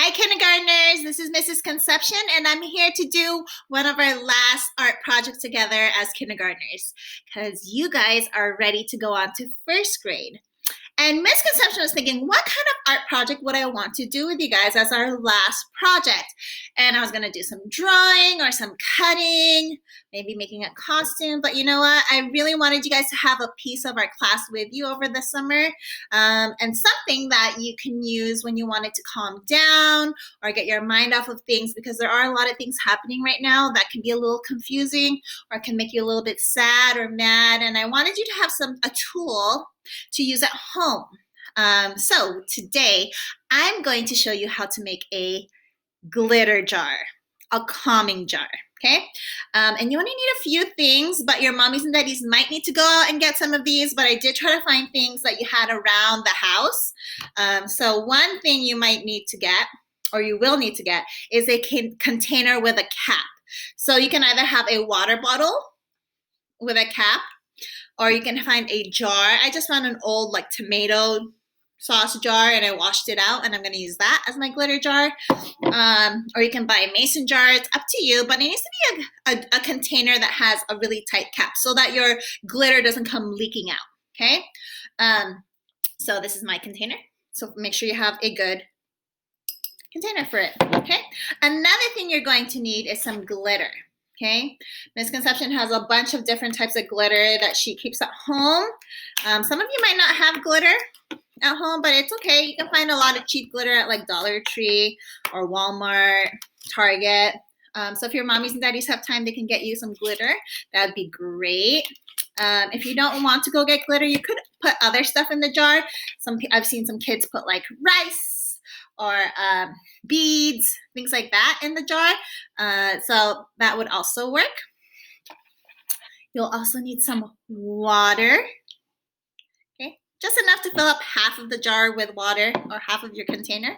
Hi, kindergartners. This is Mrs. Conception, and I'm here to do one of our last art projects together as kindergartners because you guys are ready to go on to first grade. And Miss Conception was thinking, what kind of art project would I want to do with you guys as our last project? And I was gonna do some drawing or some cutting, maybe making a costume. But you know what? I really wanted you guys to have a piece of our class with you over the summer, and something that you can use when you wanted to calm down or get your mind off of things, because there are a lot of things happening right now that can be a little confusing or can make you a little bit sad or mad. And I wanted you to have a tool to use at home. So today I'm going to show you how to make a glitter jar, a calming jar, okay? And you only need a few things, but your mommies and daddies might need to go out and get some of these, but I did try to find things that you had around the house. So one thing you might need to get, or you will need to get, is a container with a cap. So you can either have a water bottle with a cap, or you can find a jar. I just found an old like tomato sauce jar and I washed it out, and I'm gonna use that as my glitter jar. Or you can buy a mason jar, it's up to you, but it needs to be a container that has a really tight cap so that your glitter doesn't come leaking out, okay? So this is my container. So make sure you have a good container for it, okay? Another thing you're going to need is some glitter. Okay, Miss Conception has a bunch of different types of glitter that she keeps at home. Some of you might not have glitter at home, but it's okay. You can find a lot of cheap glitter at like Dollar Tree or Walmart, Target. So if your mommies and daddies have time, they can get you some glitter. That would be great. If you don't want to go get glitter, you could put other stuff in the jar. I've seen some kids put like rice or beads, things like that in the jar. So that would also work. You'll also need some water, okay? Just enough to fill up half of the jar with water or half of your container.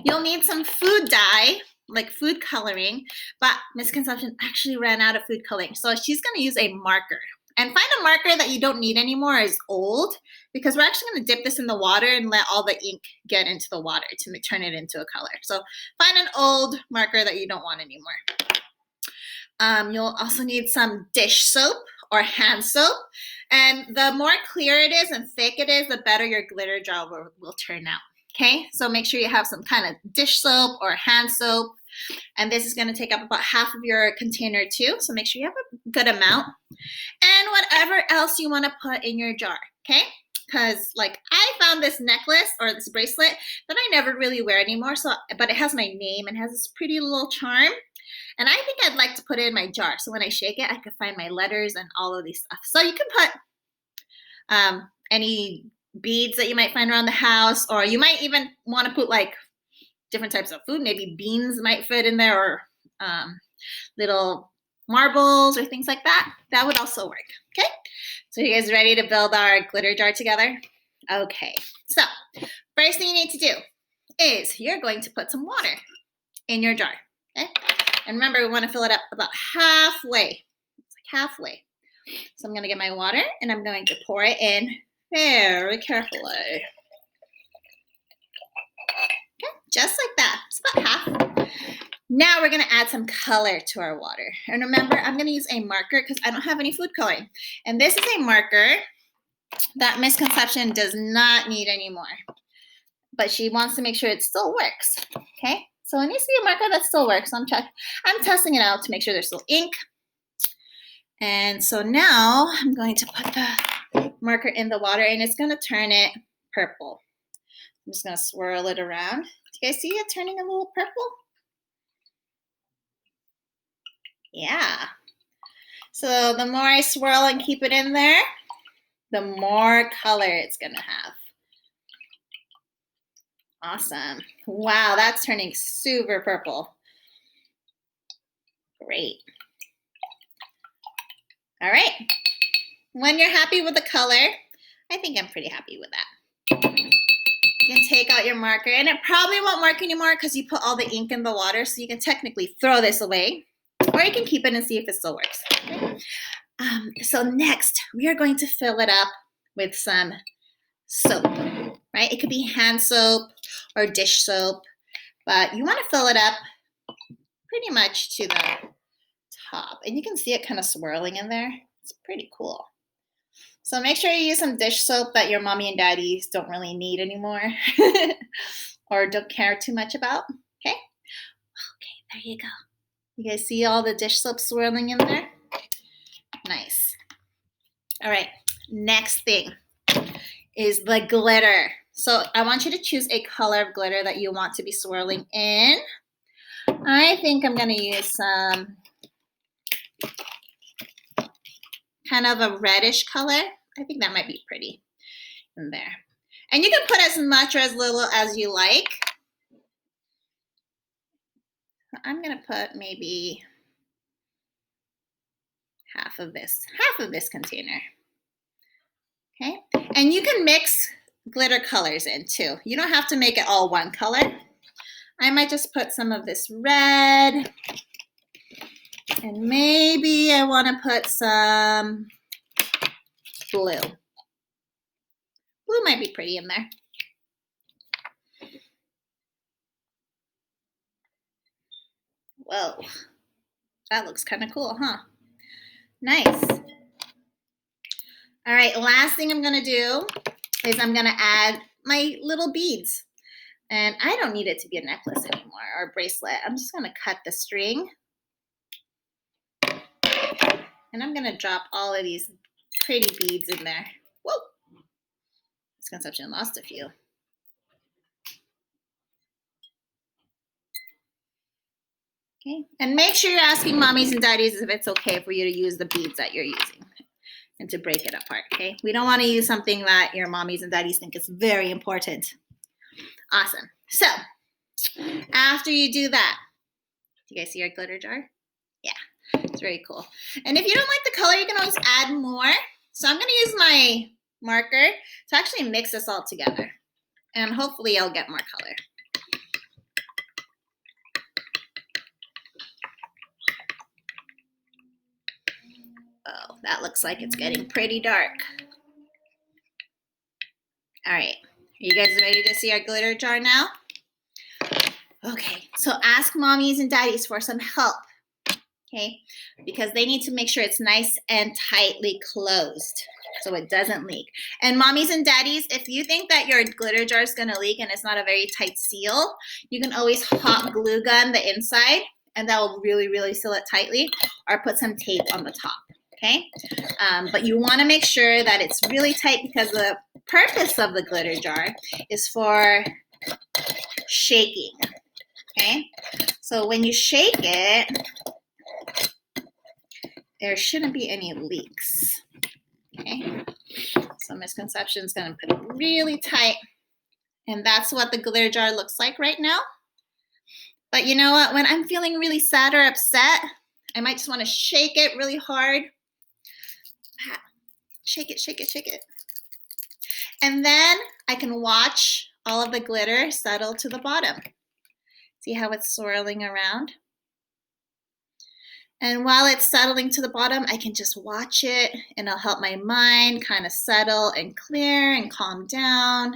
You'll need some food dye, like food coloring, but Miss Conception actually ran out of food coloring. So she's gonna use a marker. And find a marker that you don't need anymore, is old, because we're actually going to dip this in the water and let all the ink get into the water to turn it into a color. So find an old marker that you don't want anymore. You'll also need some dish soap or hand soap. And the more clear it is and thick it is, the better your glitter jar will turn out. Okay, so make sure you have some kind of dish soap or hand soap. And this is going to take up about half of your container too. So make sure you have a good amount. And whatever else you want to put in your jar, okay? Because like I found this necklace or this bracelet that I never really wear anymore. But it has my name and has this pretty little charm. And I think I'd like to put it in my jar. So when I shake it, I can find my letters and all of these stuff. So you can put any beads that you might find around the house, or you might even want to put like different types of food. Maybe beans might fit in there, or little marbles or things like that. That would also work, okay? So you guys ready to build our glitter jar together? Okay, so first thing you need to do is you're going to put some water in your jar, okay? And remember, we want to fill it up about halfway. It's like halfway. So I'm going to get my water and I'm going to pour it in very carefully. Okay, just like that. It's about half. Now we're going to add some color to our water. And remember, I'm going to use a marker because I don't have any food coloring. And this is a marker that Miss Conception does not need anymore. But she wants to make sure it still works. Okay? So it needs to be a marker that still works. I'm testing it out to make sure there's still ink. And so now I'm going to put the marker in the water and it's going to turn it purple. I'm just going to swirl it around. Do you guys see it turning a little purple? Yeah. So the more I swirl and keep it in there, the more color it's going to have. Awesome. Wow, that's turning super purple. Great. All right. When you're happy with the color, I think I'm pretty happy with that. You can take out your marker, and it probably won't work anymore because you put all the ink in the water, so you can technically throw this away, or you can keep it and see if it still works. Okay? So next, we are going to fill it up with some soap, right? It could be hand soap or dish soap. But you want to fill it up pretty much to the top. And you can see it kind of swirling in there. It's pretty cool. So make sure you use some dish soap that your mommy and daddies don't really need anymore or don't care too much about. Okay? Okay, there you go. You guys see all the dish soap swirling in there? Nice. All right, next thing is the glitter. So I want you to choose a color of glitter that you want to be swirling in. I think I'm gonna use some kind of a reddish color. I think that might be pretty in there. And you can put as much or as little as you like. I'm gonna put maybe half of this container. Okay, and you can mix glitter colors in too. You don't have to make it all one color. I might just put some of this red, and maybe I want to put some blue. Blue might be pretty in there. Whoa, that looks kind of cool, huh? Nice. All right, last thing I'm gonna do is I'm gonna add my little beads. And I don't need it to be a necklace anymore or a bracelet. I'm just gonna cut the string. And I'm gonna drop all of these pretty beads in there. Whoa, Misconception lost a few. Okay, and make sure you're asking mommies and daddies if it's okay for you to use the beads that you're using and to break it apart, okay? We don't wanna use something that your mommies and daddies think is very important. Awesome, so after you do that, do you guys see your glitter jar? Yeah, it's very cool. And if you don't like the color, you can always add more. So I'm gonna use my marker to actually mix this all together. And hopefully I'll get more color. Oh, that looks like it's getting pretty dark. All right, are you guys ready to see our glitter jar now? Okay, so ask mommies and daddies for some help, okay? Because they need to make sure it's nice and tightly closed so it doesn't leak. And mommies and daddies, if you think that your glitter jar is gonna leak and it's not a very tight seal, you can always hot glue gun the inside and that will really, really seal it tightly, or put some tape on the top, okay? But you wanna make sure that it's really tight because the purpose of the glitter jar is for shaking, okay? So when you shake it, there shouldn't be any leaks, okay? So Misconception is gonna put it really tight, and that's what the glitter jar looks like right now. But you know what, when I'm feeling really sad or upset, I might just wanna shake it really hard. Shake it, shake it, shake it. And then I can watch all of the glitter settle to the bottom. See how it's swirling around? And while it's settling to the bottom, I can just watch it and it'll help my mind kind of settle and clear and calm down.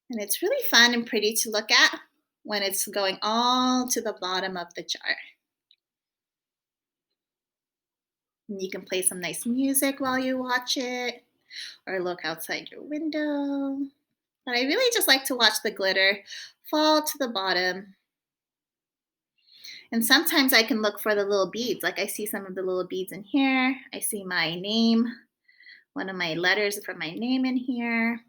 And it's really fun and pretty to look at when it's going all to the bottom of the jar. And you can play some nice music while you watch it or look outside your window. But I really just like to watch the glitter fall to the bottom. And sometimes I can look for the little beads. Like I see some of the little beads in here. I see my name, one of my letters from my name in here.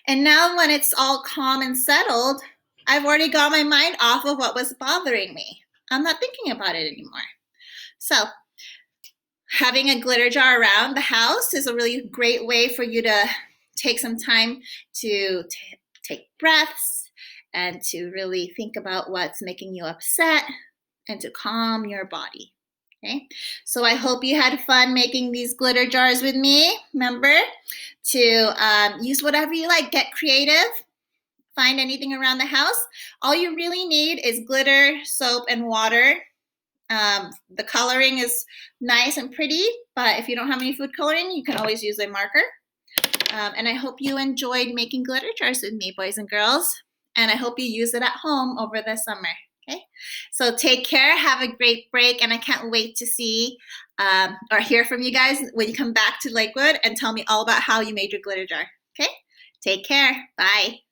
And now when it's all calm and settled, I've already got my mind off of what was bothering me. I'm not thinking about it anymore. So having a glitter jar around the house is a really great way for you to take some time to take breaths and to really think about what's making you upset and to calm your body. Okay, so I hope you had fun making these glitter jars with me. Remember to use whatever you like, get creative, find anything around the house. All you really need is glitter, soap, and water. The coloring is nice and pretty, but if you don't have any food coloring, you can always use a marker. And I hope you enjoyed making glitter jars with me, boys and girls. And I hope you use it at home over the summer. Okay, so take care, have a great break, and I can't wait to see or hear from you guys when you come back to Lakewood and tell me all about how you made your glitter jar. Okay, take care. Bye.